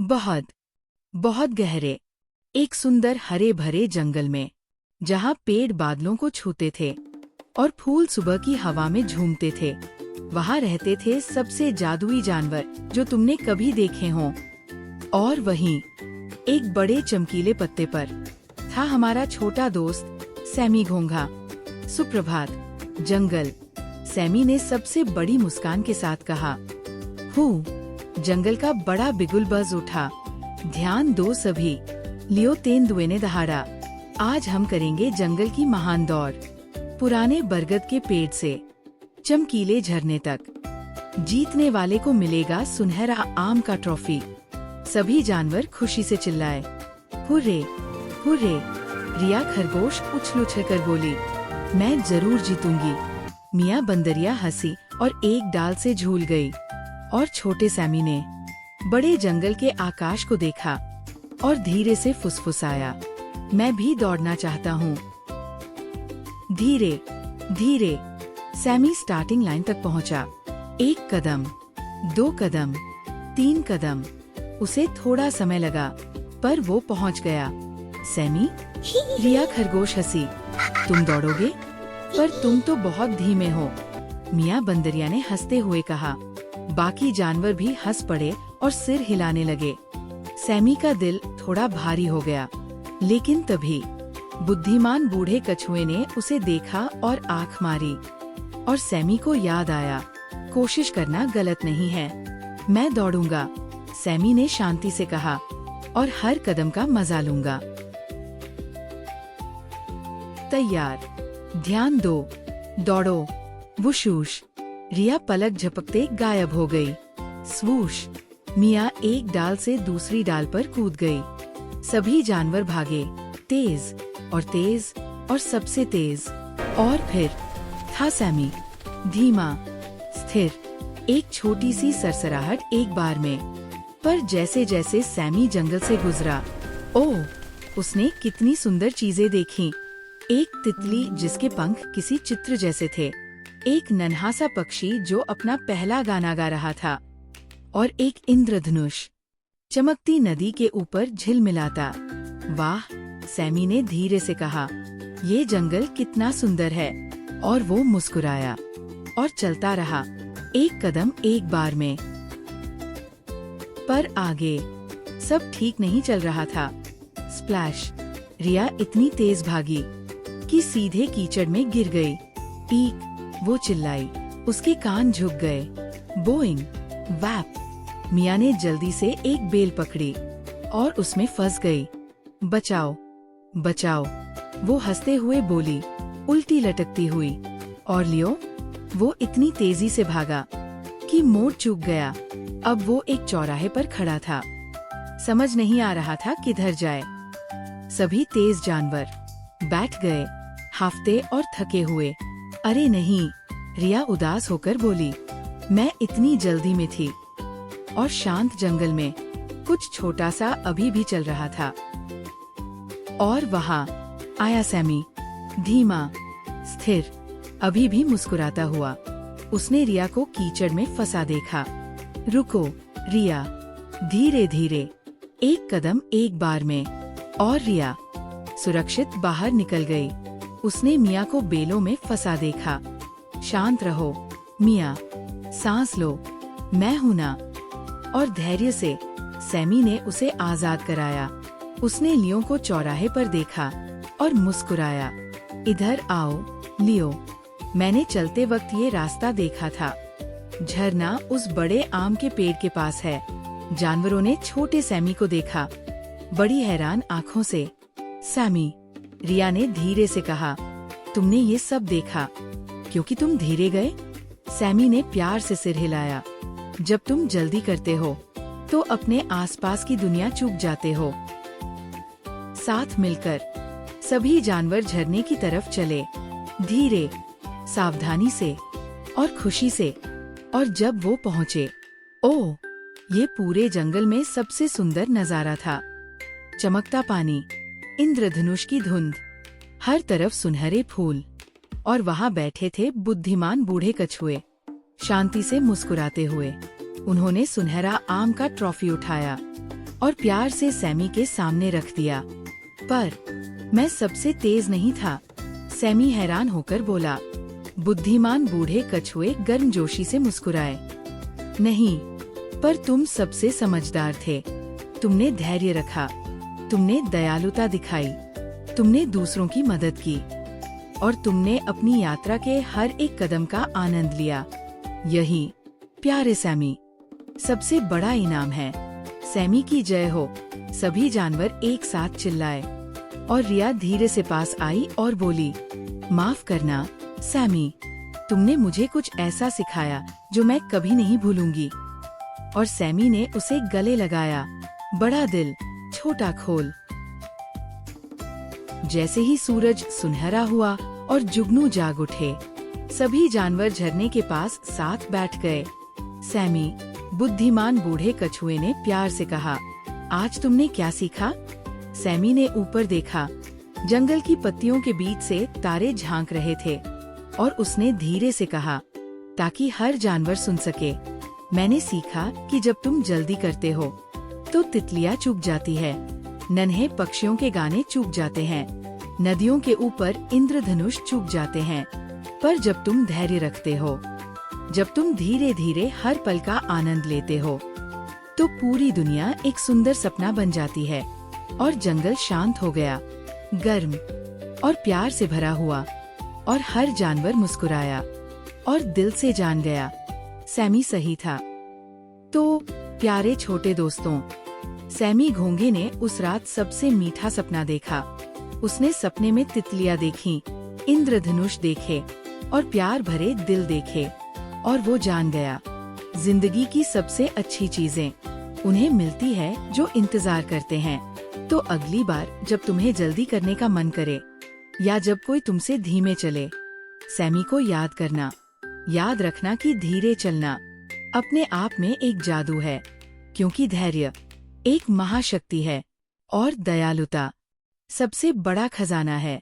बहुत बहुत गहरे, एक सुंदर हरे भरे जंगल में, जहाँ पेड़ बादलों को छूते थे और फूल सुबह की हवा में झूमते थे, वहाँ रहते थे सबसे जादुई जानवर जो तुमने कभी देखे हों। और वहीं एक बड़े चमकीले पत्ते पर था हमारा छोटा दोस्त सैमी घोंघा। सुप्रभात जंगल, सैमी ने सबसे बड़ी मुस्कान के साथ कहा। जंगल का बड़ा बिगुल बज उठा। ध्यान दो सभी, लियो तेंदुए ने दहाड़ा। आज हम करेंगे जंगल की महान दौड़, पुराने बरगद के पेड़ से चमकीले झरने तक। जीतने वाले को मिलेगा सुनहरा आम का ट्रॉफी। सभी जानवर खुशी से चिल्लाए, हुर्रे हुर्रे। रिया खरगोश उछल उछल कर बोली, मैं जरूर जीतूंगी। मियाँ बंदरिया हंसी और एक डाल से झूल गई। और छोटे सैमी ने बड़े जंगल के आकाश को देखा और धीरे से फुसफुसाया, मैं भी दौड़ना चाहता हूँ। धीरे धीरे सैमी स्टार्टिंग लाइन तक पहुँचा। एक कदम, दो कदम, तीन कदम। उसे थोड़ा समय लगा, पर वो पहुँच गया। सैमी, रिया खरगोश हंसी, तुम दौड़ोगे? पर तुम तो बहुत धीमे हो, मियाँ बंदरिया ने हंसते हुए कहा। बाकी जानवर भी हंस पड़े और सिर हिलाने लगे। सैमी का दिल थोड़ा भारी हो गया, लेकिन तभी बुद्धिमान बूढ़े कछुए ने उसे देखा और आंख मारी। और सैमी को याद आया, कोशिश करना गलत नहीं है, मैं दौड़ूंगा। सैमी ने शांति से कहा, और हर कदम का मजा लूंगा। तैयार, ध्यान दो, दौड़ो। वुशूश, रिया पलक झपकते गायब हो गई। स्वूश, मियाँ एक डाल से दूसरी डाल पर कूद गई। सभी जानवर भागे, तेज और सबसे तेज। और फिर था सैमी, धीमा, स्थिर, एक छोटी सी सरसराहट एक बार में। पर जैसे जैसे सैमी जंगल से गुजरा, ओह, उसने कितनी सुंदर चीजें देखीं। एक तितली जिसके पंख किसी चित्र जैसे थे, एक नन्हा सा पक्षी जो अपना पहला गाना गा रहा था, और एक इंद्रधनुष चमकती नदी के ऊपर झिलमिलाता। वाह, सैमी ने धीरे से कहा, ये जंगल कितना सुंदर है। और वो मुस्कुराया और चलता रहा, एक कदम एक बार में। पर आगे सब ठीक नहीं चल रहा था। स्प्लैश, रिया इतनी तेज भागी कि सीधे कीचड़ में गिर गई। ईक, वो चिल्लाई, उसके कान झुक गए। बोइंग, वैप, मियाँ ने जल्दी से एक बेल पकड़ी और उसमें फंस गई। बचाओ बचाओ, वो हंसते हुए बोली, उल्टी लटकती हुई। और लियो, वो इतनी तेजी से भागा कि मोड़ चूक गया। अब वो एक चौराहे पर खड़ा था, समझ नहीं आ रहा था किधर जाए। सभी तेज जानवर बैठ गए, हाफते और थके हुए। अरे नहीं, रिया उदास होकर बोली, मैं इतनी जल्दी में थी। और शांत जंगल में कुछ छोटा सा अभी भी चल रहा था। और वहाँ आया सैमी, धीमा, स्थिर, अभी भी मुस्कुराता हुआ। उसने रिया को कीचड़ में फंसा देखा। रुको रिया, धीरे धीरे, एक कदम एक बार में। और रिया सुरक्षित बाहर निकल गई। उसने मियाँ को बेलों में फंसा देखा। शांत रहो मियाँ, सांस लो, मैं हूँ ना। और धैर्य से सैमी ने उसे आजाद कराया। उसने लियो को चौराहे पर देखा और मुस्कुराया। इधर आओ लियो, मैंने चलते वक्त ये रास्ता देखा था। झरना उस बड़े आम के पेड़ के पास है। जानवरों ने छोटे सैमी को देखा, बड़ी हैरान आँखों से। सैमी, रिया ने धीरे से कहा, तुमने ये सब देखा क्योंकि तुम धीरे गए? सैमी ने प्यार से सिर हिलाया। जब तुम जल्दी करते हो तो अपने आसपास की दुनिया चूक जाते हो। साथ मिलकर सभी जानवर झरने की तरफ चले, धीरे, सावधानी से और खुशी से। और जब वो पहुँचे, ओह, ये पूरे जंगल में सबसे सुंदर नजारा था। चमकता पानी, इंद्रधनुष की धुंध, हर तरफ सुनहरे फूल। और वहाँ बैठे थे बुद्धिमान बूढ़े कछुए, शांति से मुस्कुराते हुए। उन्होंने सुनहरा आम का ट्रॉफी उठाया और प्यार से सैमी के सामने रख दिया। पर मैं सबसे तेज नहीं था, सैमी हैरान होकर बोला। बुद्धिमान बूढ़े कछुए गर्मजोशी से मुस्कुराए। नहीं, पर तुम सबसे समझदार थे। तुमने धैर्य रखा, तुमने दयालुता दिखाई, तुमने दूसरों की मदद की और तुमने अपनी यात्रा के हर एक कदम का आनंद लिया। यही, प्यारे सैमी, सबसे बड़ा इनाम है। सैमी की जय हो। सभी जानवर एक साथ चिल्लाए और रिया धीरे से पास आई और बोली, माफ करना सैमी, तुमने मुझे कुछ ऐसा सिखाया जो मैं कभी नहीं भूलूंगी। और सैमी ने उसे गले लगाया। बड़ा दिल, छोटा खोल। जैसे ही सूरज सुनहरा हुआ और जुगनू जाग उठे, सभी जानवर झरने के पास साथ बैठ गए। सैमी, बुद्धिमान बूढ़े कछुए ने प्यार से कहा, आज तुमने क्या सीखा? सैमी ने ऊपर देखा। जंगल की पत्तियों के बीच से तारे झांक रहे थे और उसने धीरे से कहा, ताकि हर जानवर सुन सके, मैंने सीखा कि जब तुम जल्दी करते हो तो तितलियां चुप जाती है, नन्हे पक्षियों के गाने चुप जाते हैं, नदियों के ऊपर इंद्रधनुष चुप जाते हैं। पर जब तुम धैर्य रखते हो, जब तुम धीरे धीरे हर पल का आनंद लेते हो, तो पूरी दुनिया एक सुंदर सपना बन जाती है। और जंगल शांत हो गया, गर्म और प्यार से भरा हुआ, और हर जानवर मुस्कुराया और दिल से जान गया, सैमी सही था। तो प्यारे छोटे दोस्तों, सैमी घोंघे ने उस रात सबसे मीठा सपना देखा। उसने सपने में तितलियां देखीं, इंद्रधनुष देखे और प्यार भरे दिल देखे, और वो जान गया, जिंदगी की सबसे अच्छी चीजें उन्हें मिलती है जो इंतजार करते हैं। तो अगली बार जब तुम्हें जल्दी करने का मन करे या जब कोई तुमसे धीमे चले, सैमी को याद करना। याद रखना कि धीरे चलना अपने आप में एक जादू है, क्योंकि धैर्य एक महाशक्ति है और दयालुता सबसे बड़ा खजाना है।